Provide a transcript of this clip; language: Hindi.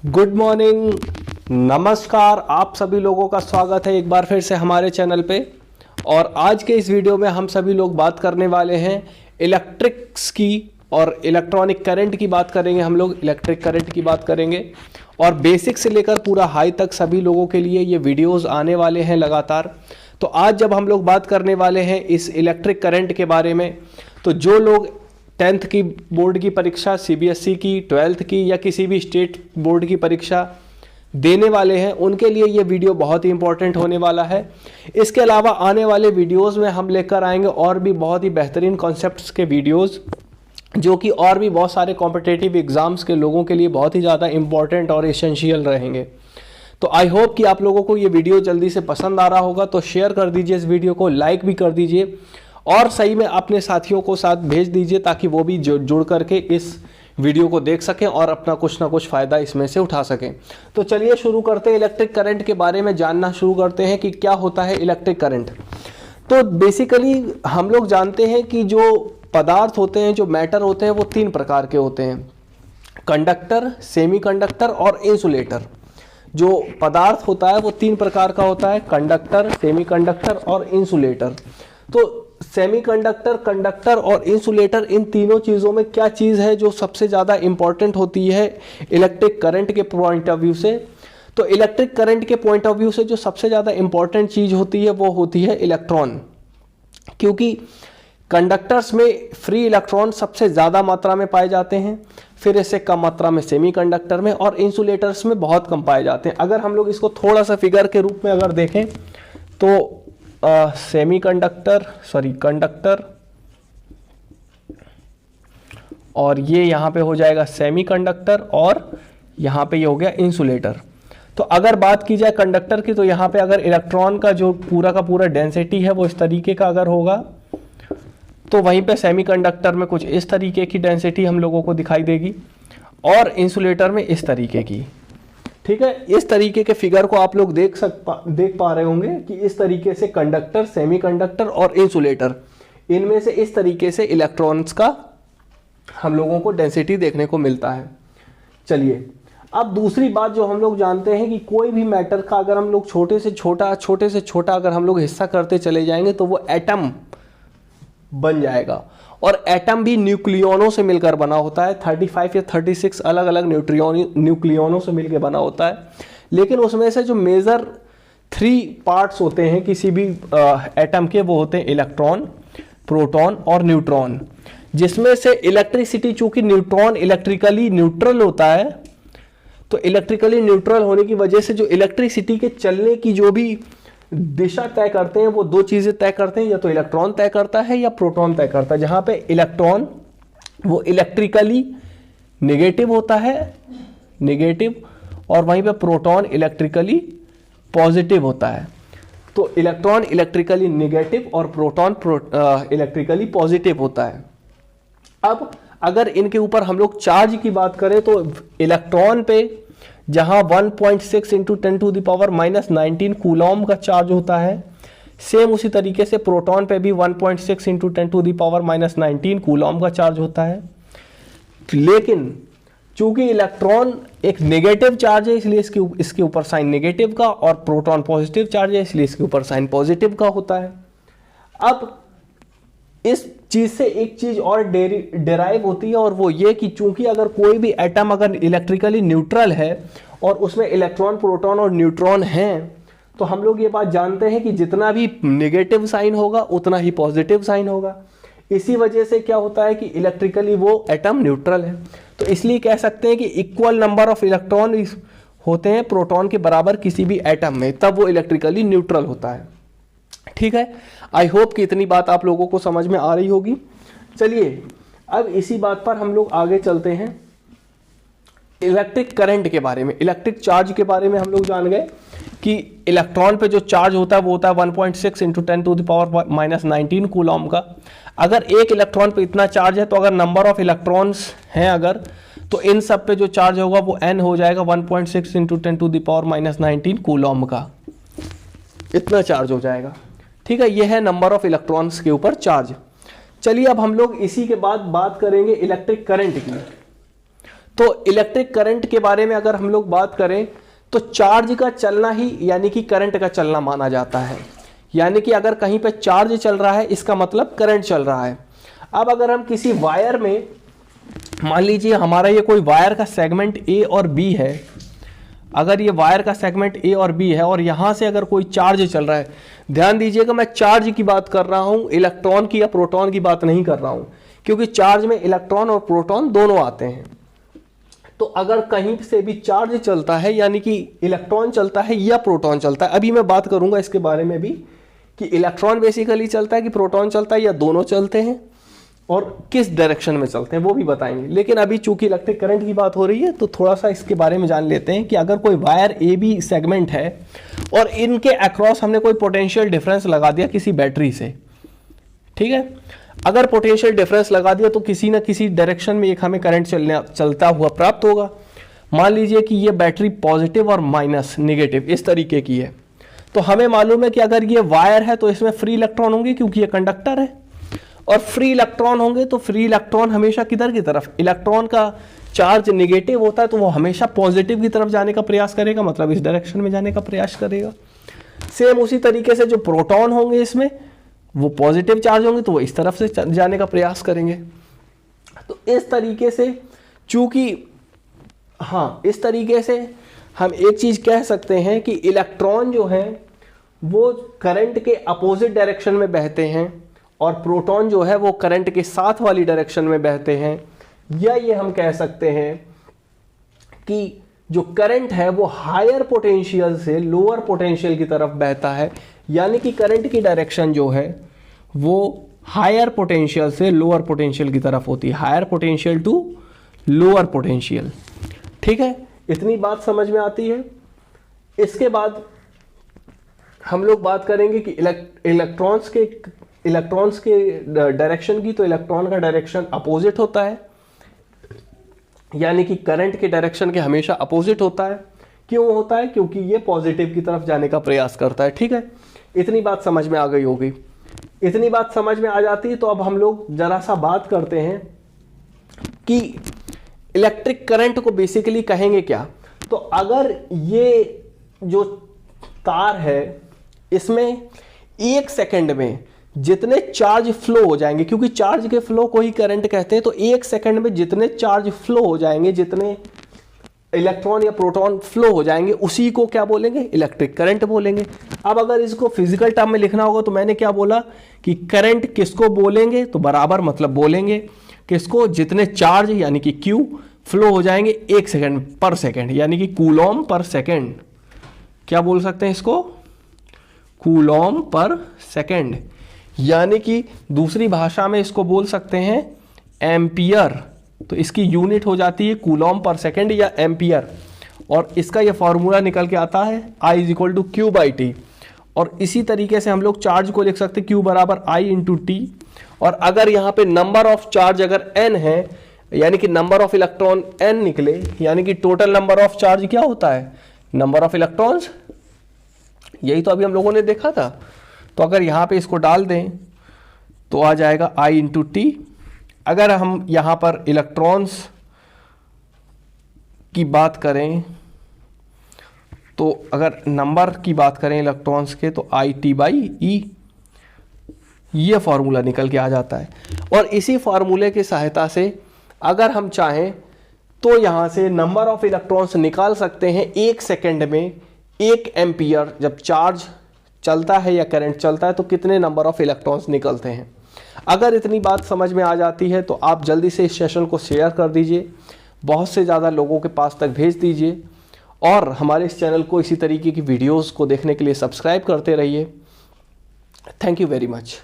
गुड मॉर्निंग, नमस्कार। आप सभी लोगों का स्वागत है एक बार फिर से हमारे चैनल पे। और आज के इस वीडियो में हम सभी लोग बात करने वाले हैं इलेक्ट्रिक्स की और इलेक्ट्रॉनिक करंट की बात करेंगे। हम लोग इलेक्ट्रिक करंट की बात करेंगे और बेसिक से लेकर पूरा हाई तक सभी लोगों के लिए ये वीडियोस आने वाले हैं लगातार। तो आज जब हम लोग बात करने वाले हैं इस इलेक्ट्रिक करंट के बारे में, तो जो लोग 10th की बोर्ड की परीक्षा, सीबीएसई की, 12th की या किसी भी स्टेट बोर्ड की परीक्षा देने वाले हैं, उनके लिए ये वीडियो बहुत ही इंपॉर्टेंट होने वाला है। इसके अलावा आने वाले वीडियोस में हम लेकर आएंगे और भी बहुत ही बेहतरीन कॉन्सेप्ट्स के वीडियोस, जो कि और भी बहुत सारे कॉम्पिटिटिव एग्जाम्स के लोगों के लिए बहुत ही ज़्यादा इंपॉर्टेंट और एसेंशियल रहेंगे। तो आई होप कि आप लोगों को ये वीडियो जल्दी से पसंद आ रहा होगा। तो शेयर कर दीजिए इस वीडियो को, लाइक भी कर दीजिए और सही में अपने साथियों को साथ भेज दीजिए ताकि वो भी जुड़ करके इस वीडियो को देख सकें और अपना कुछ ना कुछ फ़ायदा इसमें से उठा सकें। तो चलिए शुरू करते हैं, इलेक्ट्रिक करंट के बारे में जानना शुरू करते हैं कि क्या होता है इलेक्ट्रिक करंट। तो बेसिकली हम लोग जानते हैं कि जो पदार्थ होते हैं, जो मैटर होते हैं, वो 3 प्रकार के होते हैं: कंडक्टर, सेमीकंडक्टर और इंसुलेटर। जो पदार्थ होता है वो 3 प्रकार का होता है: कंडक्टर, सेमीकंडक्टर और इंसुलेटर। तो सेमीकंडक्टर, कंडक्टर और इंसुलेटर, इन तीनों चीज़ों में क्या चीज़ है जो सबसे ज़्यादा इंपॉर्टेंट होती है इलेक्ट्रिक करंट के पॉइंट ऑफ व्यू से? तो इलेक्ट्रिक करंट के पॉइंट ऑफ व्यू से जो सबसे ज़्यादा इंपॉर्टेंट चीज़ होती है वो होती है इलेक्ट्रॉन। क्योंकि कंडक्टर्स में फ्री इलेक्ट्रॉन सबसे ज़्यादा मात्रा में पाए जाते हैं, फिर इससे कम मात्रा में सेमीकंडक्टर में, और इंसुलेटर्स में बहुत कम पाए जाते हैं। अगर हम लोग इसको थोड़ा सा फिगर के रूप में अगर देखें तो कंडक्टर और ये यहाँ पे हो जाएगा सेमीकंडक्टर और यहाँ पे ये हो गया इंसुलेटर। तो अगर बात की जाए कंडक्टर की, तो यहाँ पे अगर इलेक्ट्रॉन का जो पूरा का पूरा डेंसिटी है वो इस तरीके का अगर होगा, तो वहीं पे सेमीकंडक्टर में कुछ इस तरीके की डेंसिटी हम लोगों को दिखाई देगी और इंसुलेटर में इस तरीके की। ठीक है, इस तरीके के फिगर को आप लोग देख पा रहे होंगे कि इस तरीके से कंडक्टर, सेमीकंडक्टर और इंसुलेटर, इनमें से इस तरीके से इलेक्ट्रॉन्स का हम लोगों को डेंसिटी देखने को मिलता है। चलिए, अब दूसरी बात जो हम लोग जानते हैं कि कोई भी मैटर का अगर हम लोग छोटे से छोटा अगर हम लोग हिस्सा करते चले जाएंगे तो वो एटम बन जाएगा। और एटम भी न्यूक्लियोनों से मिलकर बना होता है। 35 या 36 अलग अलग न्यूक्लियोनों से मिलकर बना होता है। लेकिन उसमें से जो मेजर 3 पार्ट्स होते हैं किसी भी एटम के, वो होते हैं इलेक्ट्रॉन, प्रोटॉन और न्यूट्रॉन। जिसमें से इलेक्ट्रिसिटी, चूंकि न्यूट्रॉन इलेक्ट्रिकली न्यूट्रल होता है, तो इलेक्ट्रिकली न्यूट्रल होने की वजह से जो इलेक्ट्रिसिटी के चलने की जो भी दिशा तय करते हैं वो 2 चीजें तय करते हैं, या तो इलेक्ट्रॉन तय करता है या प्रोटॉन तय करता है। जहां पे इलेक्ट्रॉन वो इलेक्ट्रिकली नेगेटिव होता है, नेगेटिव, और वहीं पे प्रोटॉन इलेक्ट्रिकली पॉजिटिव होता है। तो इलेक्ट्रॉन इलेक्ट्रिकली नेगेटिव और प्रोटॉन इलेक्ट्रिकली पॉजिटिव होता है। अब अगर इनके ऊपर हम लोग चार्ज की बात करें तो इलेक्ट्रॉन पे जहां 1.6 इंटू 10⁻⁻19 कूलॉम का चार्ज होता है, सेम उसी तरीके से प्रोटॉन पे भी 1.6 इंटू 10⁻⁻19 कूलॉम का चार्ज होता है। लेकिन चूंकि इलेक्ट्रॉन एक नेगेटिव चार्ज है इसलिए इसके ऊपर साइन नेगेटिव का, और प्रोटॉन पॉजिटिव चार्ज है इसलिए इसके ऊपर साइन पॉजिटिव का होता है। अब इस चीज से एक चीज और डेराइव होती है, और वो ये कि चूंकि अगर कोई भी एटम अगर इलेक्ट्रिकली न्यूट्रल है और उसमें इलेक्ट्रॉन, प्रोटॉन और न्यूट्रॉन हैं, तो हम लोग ये बात जानते हैं कि जितना भी नेगेटिव साइन होगा उतना ही पॉजिटिव साइन होगा। इसी वजह से क्या होता है कि इलेक्ट्रिकली वो एटम न्यूट्रल है। तो इसलिए कह सकते हैं कि इक्वल नंबर ऑफ इलेक्ट्रॉन होते हैं प्रोटॉन के बराबर किसी भी एटम में, तब वो इलेक्ट्रिकली न्यूट्रल होता है। ठीक है, आई होप कि इतनी बात आप लोगों को समझ में आ रही होगी। चलिए, अब इसी बात पर हम लोग आगे चलते हैं। इलेक्ट्रिक करंट के बारे में, इलेक्ट्रिक चार्ज के बारे में हम लोग जान गए कि इलेक्ट्रॉन पे जो चार्ज होता है वो होता है 1.6 इंटू 10⁻⁻19 कूलॉम का। अगर एक इलेक्ट्रॉन पे इतना चार्ज है तो अगर नंबर ऑफ इलेक्ट्रॉन्स हैं अगर, तो इन सब पे जो चार्ज होगा वो n हो जाएगा 1.6 इंटू 10⁻⁻19 कूलॉम का। इतना चार्ज हो जाएगा। ठीक है, ये है नंबर ऑफ इलेक्ट्रॉन्स के ऊपर चार्ज। चलिए अब हम लोग इसी के बाद बात करेंगे इलेक्ट्रिक करंट की। तो इलेक्ट्रिक करंट के बारे में अगर हम लोग बात करें तो चार्ज का चलना ही यानी कि करंट का चलना माना जाता है। यानी कि अगर कहीं पे चार्ज चल रहा है इसका मतलब करंट चल रहा है। अब अगर हम किसी वायर में, मान लीजिए हमारा ये कोई वायर का सेगमेंट ए और बी है, अगर ये वायर का सेगमेंट ए और बी है और यहां से अगर कोई चार्ज चल रहा है, ध्यान दीजिएगा मैं चार्ज की बात कर रहा हूं, इलेक्ट्रॉन की या प्रोटॉन की बात नहीं कर रहा हूं, क्योंकि चार्ज में इलेक्ट्रॉन और प्रोटॉन दोनों आते हैं। तो अगर कहीं से भी चार्ज चलता है यानी कि इलेक्ट्रॉन चलता है या प्रोटॉन चलता है, अभी मैं बात करूंगा इसके बारे में भी कि इलेक्ट्रॉन बेसिकली चलता है कि प्रोटॉन चलता है या दोनों चलते हैं और किस डायरेक्शन में चलते हैं वो भी बताएंगे। लेकिन अभी चूंकि इलेक्ट्रिक करंट की बात हो रही है तो थोड़ा सा इसके बारे में जान लेते हैं कि अगर कोई वायर ए बी सेगमेंट है और इनके अक्रॉस हमने कोई पोटेंशियल डिफरेंस लगा दिया किसी बैटरी से, ठीक है, अगर पोटेंशियल डिफरेंस लगा दिया तो किसी ना किसी डायरेक्शन में एक हमें करंट चलता हुआ प्राप्त होगा। मान लीजिए कि ये बैटरी पॉजिटिव और माइनस नेगेटिव इस तरीके की है, तो हमें मालूम है कि अगर ये वायर है तो इसमें फ्री इलेक्ट्रॉन होंगे क्योंकि ये कंडक्टर है, और फ्री इलेक्ट्रॉन होंगे तो फ्री इलेक्ट्रॉन हमेशा किधर की तरफ, इलेक्ट्रॉन का चार्ज नेगेटिव होता है तो वो हमेशा पॉजिटिव की तरफ जाने का प्रयास करेगा, मतलब इस डायरेक्शन में जाने का प्रयास करेगा। सेम उसी तरीके से जो प्रोटॉन होंगे इसमें वो पॉजिटिव चार्ज होंगे तो वो इस तरफ से जाने का प्रयास करेंगे। तो इस तरीके से चूंकि इस तरीके से हम एक चीज कह सकते हैं कि इलेक्ट्रॉन जो है वो करंट के अपोजिट डायरेक्शन में बहते हैं और प्रोटॉन जो है वो करंट के साथ वाली डायरेक्शन में बहते हैं। या ये हम कह सकते हैं कि जो करंट है वो हायर पोटेंशियल से लोअर पोटेंशियल की तरफ बहता है, यानी कि करंट की डायरेक्शन जो है वो हायर पोटेंशियल से लोअर पोटेंशियल की तरफ होती है, higher potential to lower potential. ठीक है, इतनी बात समझ में आती है। इसके बाद हम लोग बात करेंगे कि इलेक्ट्रॉन्स के डायरेक्शन की। तो इलेक्ट्रॉन का डायरेक्शन अपोजिट होता है, यानी कि करंट के डायरेक्शन के हमेशा अपोजिट होता है। क्यों होता है? क्योंकि ये पॉजिटिव की तरफ जाने का प्रयास करता है। ठीक है, इतनी बात समझ में आ गई होगी। इतनी बात समझ में आ जाती है तो अब हम लोग जरा सा बात करते हैं कि इलेक्ट्रिक करंट को बेसिकली कहेंगे क्या। तो अगर ये जो तार है इसमें एक सेकंड में जितने चार्ज फ्लो हो जाएंगे, क्योंकि चार्ज के फ्लो को ही करंट कहते हैं, तो एक सेकंड में जितने चार्ज फ्लो हो जाएंगे, जितने इलेक्ट्रॉन या प्रोटॉन फ्लो हो जाएंगे, उसी को क्या बोलेंगे? इलेक्ट्रिक करंट बोलेंगे। अब अगर इसको फिजिकल टर्म में लिखना होगा तो मैंने क्या बोला कि करंट किसको बोलेंगे, तो बराबर मतलब बोलेंगे किसको? जितने चार्ज यानी कि Q फ्लो हो जाएंगे एक सेकंड पर सेकंड, यानी कि कूलॉम पर सेकंड। क्या बोल सकते हैं इसको? कूलॉम पर सेकंड। यानी कि दूसरी भाषा में इसको बोल सकते हैं एम्पियर। तो इसकी यूनिट हो जाती है कूलॉम पर सेकंड या एम्पियर, और इसका ये फॉर्मूला निकल के आता है I = Q/T। और इसी तरीके से हम लोग चार्ज को लिख सकते हैं Q = I × T। और अगर यहाँ पे नंबर ऑफ चार्ज अगर n है, यानी कि नंबर ऑफ इलेक्ट्रॉन n निकले, यानी कि टोटल नंबर ऑफ चार्ज क्या होता है? Number of electrons. यही तो अभी हम लोगों ने देखा था। तो अगर यहाँ पे इसको डाल दें तो आ जाएगा I × T। अगर हम यहाँ पर इलेक्ट्रॉन्स की बात करें तो अगर नंबर की बात करें इलेक्ट्रॉन्स के तो IT/E, ये फॉर्मूला निकल के आ जाता है। और इसी फार्मूले की सहायता से अगर हम चाहें तो यहाँ से नंबर ऑफ इलेक्ट्रॉन्स निकाल सकते हैं एक सेकंड में। 1 एम्पियर जब चार्ज चलता है या करंट चलता है तो कितने नंबर ऑफ इलेक्ट्रॉन्स निकलते हैं। अगर इतनी बात समझ में आ जाती है तो आप जल्दी से इस सेशन को शेयर कर दीजिए, बहुत से ज़्यादा लोगों के पास तक भेज दीजिए, और हमारे इस चैनल को इसी तरीके की वीडियोस को देखने के लिए सब्सक्राइब करते रहिए। Thank you very much.